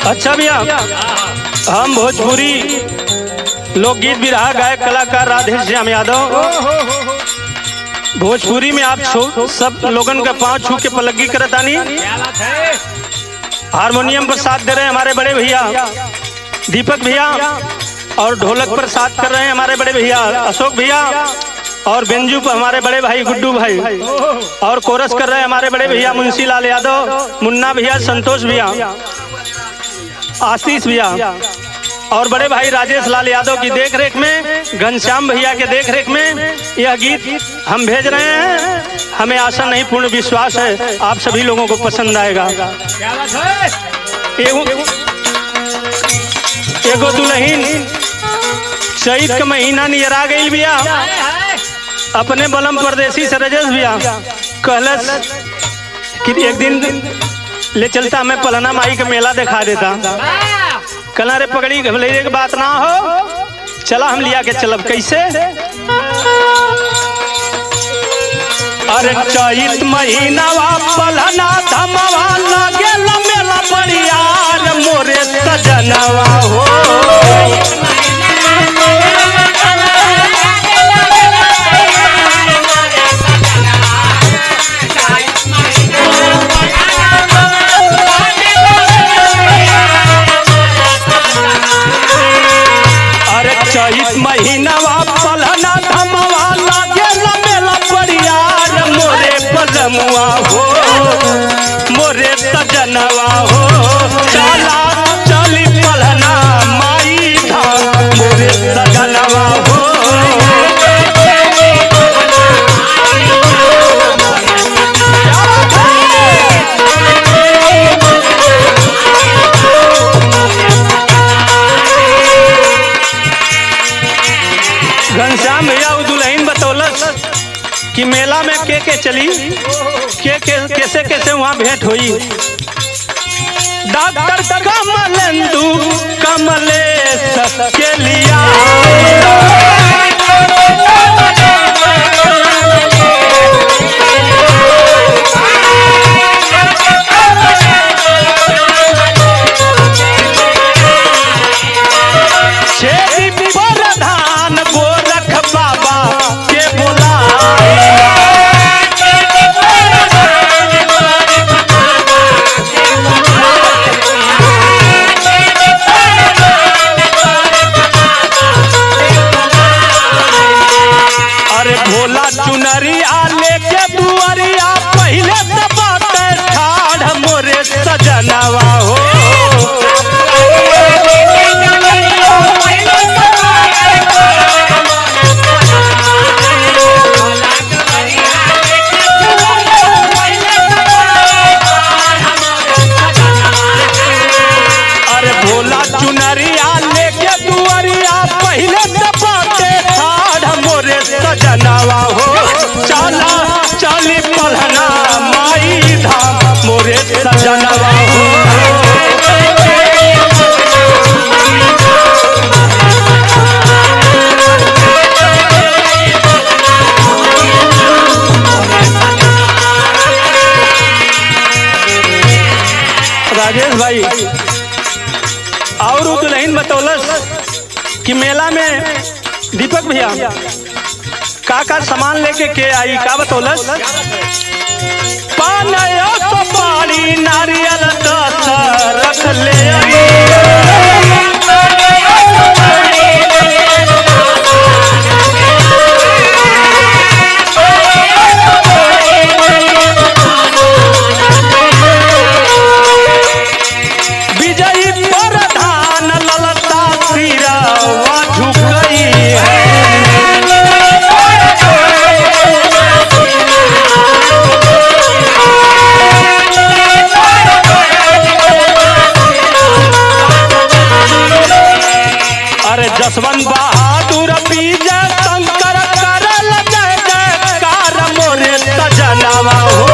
अच्छा भैया, हम भोजपुरी लोकगीत विरहा गायक कलाकार राधे श्याम यादव भोजपुरी में आप सब लोगन का पांव छू के पलगी करतानी। हारमोनियम पर साथ दे रहे हैं हमारे बड़े भैया दीपक भैया, और ढोलक पर साथ कर रहे हैं हमारे बड़े भैया अशोक भैया, और बेंजू पर हमारे बड़े भाई गुड्डू भाई, और कोरस कर रहे हैं हमारे बड़े भैया मुंशी लाल यादव, मुन्ना भैया, संतोष भैया, आशीष भैया, और बड़े भाई राजेश लाल यादव की देखरेख में, घनश्याम भैया के देखरेख में यह गीत हम भेज रहे हैं। हमें आशा नहीं पूर्ण विश्वास है आप सभी लोगों को पसंद आएगा। एगो दुल्हन चैत का महीना नियर आ गई भैया, अपने बलम परदेसी से रजस भैया कहलस कि एक दिन ले चलता, मैं पलना माई का मेला दिखा देता। कला रे पगड़ी घबराने की बात ना हो, चला हम लिया के चलब। कैसे? अरे चैत महीना पलना धमवा लगे मेला बड़ियार मोरे सजनवा हो। चैत महीनवा पलना धमवा लागे मेला बड़ियार मोरे पलमुआ हो, मोरे सजनवा हो। चला चली पलना माई धाम मोरे सजनवा हो। घनश्याम भैया दुल्हन बतौलस कि मेला में के चली, कैसे कैसे वहाँ भेंट हुई। डॉक्टर कमलेंदु कमलेश के लिया चुनरिया लेके दुआरिया पहले से बाटे ठाढ़ मोरे सजनवा हो। अरे भोला चुनरिया लेके दुआरिया पहले से बाटे ठाढ़ मोरे सजनवा हो। चला चली पलना माई धाम मोरे सजनवा हो। राजेश भाई और दुल्हन बतौलस कि मेला में दीपक भैया का सामान लेके के आई। का बतौलस? पान सुपारी नारियल 10 रख ले विजयी प्रधान ललता सिरवा झुकई है। अरे जसवंत बहादुर विजय शंकर करल जय जयकार मोरे सजनवा हो।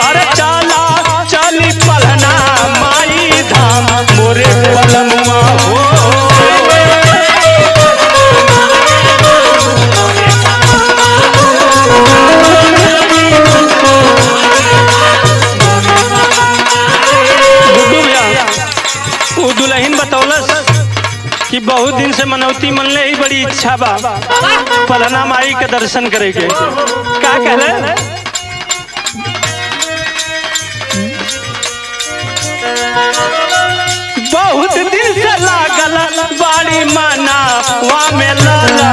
अरे चला चली पलना माई धाम मोरे कि बहुत दिन से मनौती मन ले ही बड़ी इच्छा बा पलना माई के दर्शन करे के। का कहले बहुत दिन से लागल बाड़ी माना वहाँ में लाला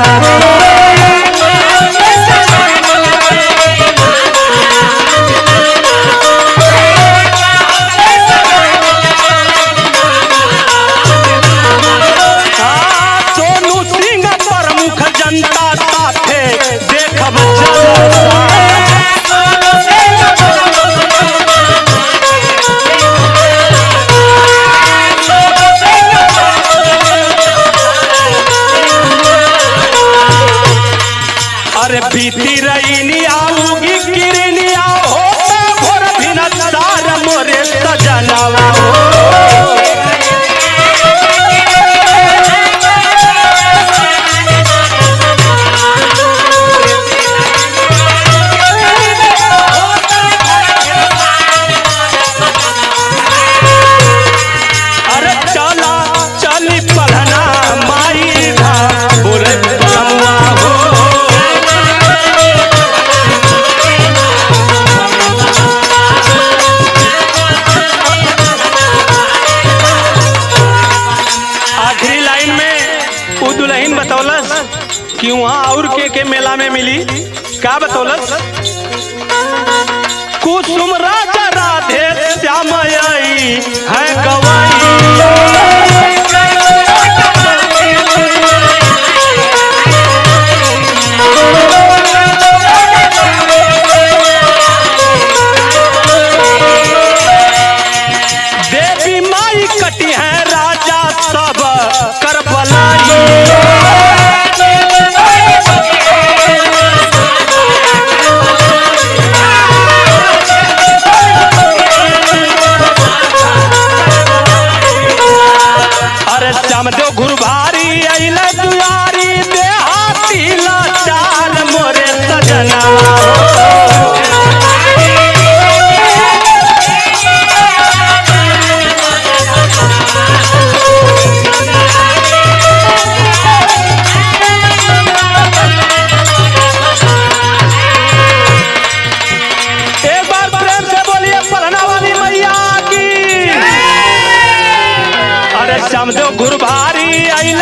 बीती रही आऊगी किरनी हो भोर भिनसार मोरे सजनवा हो। अरे चला चली पलना माई धाम बोले बलमुआ हो। दुल्हन बतौलस कि वहाँ और के मेला में मिली। का बतौलस कुसुम राजा राधे श्याम आई है गवाई। देवी माई कटी है राजा सब कर बलाई। श्यामदेव गुरुभारी अइल दुआरी देहाती लाचार मोरे सजनवा हो। एक बार प्रेम से बोलिए पलना वाली मैया की। अरे श्यामदेव गुरुभारी अइल